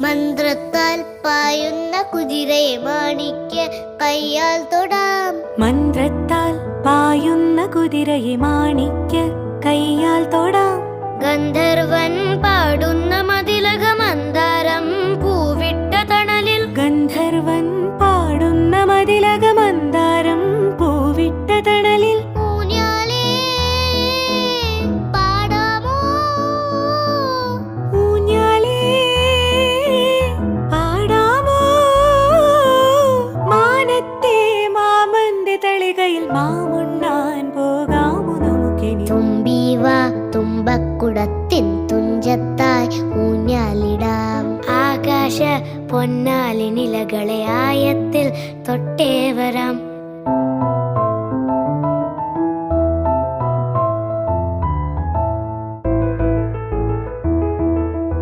മന്ത്രത്താൽ പായുന്ന കുതിരയെ മാണിക്യ കയ്യാൽ തൊടാം. മന്ത്രത്താൽ പായുന്ന കുതിരയെ മാണിക്യ കയ്യാൽ തൊടാം. ഗന്ധർവൻ പാടുന്ന മതിലക മന്ദാരം പൂവിട്ട തണലിൽ. ഗന്ധർവൻ പാടുന്ന മതിലക മന്ദാരം പൂവിട്ട തണലിൽ. ഊഞ്ഞാലേ പാടാമോ, ഊഞ്ഞാലേ പാടാമോ, മാനത്തെ മാമന്റെ തളികയിൽ മാമുണ്ണാൻ പോകാമോ നമുക്കിനി. തുമ്പീവാ തുമ്പക്കുടത്തിൻ തുഞ്ചത്തായി ഊഞ്ഞാലിടാം. ആകാശ പൊന്നാലിനിലകളെ ആയത്തിൽ തൊട്ടേ വരാം.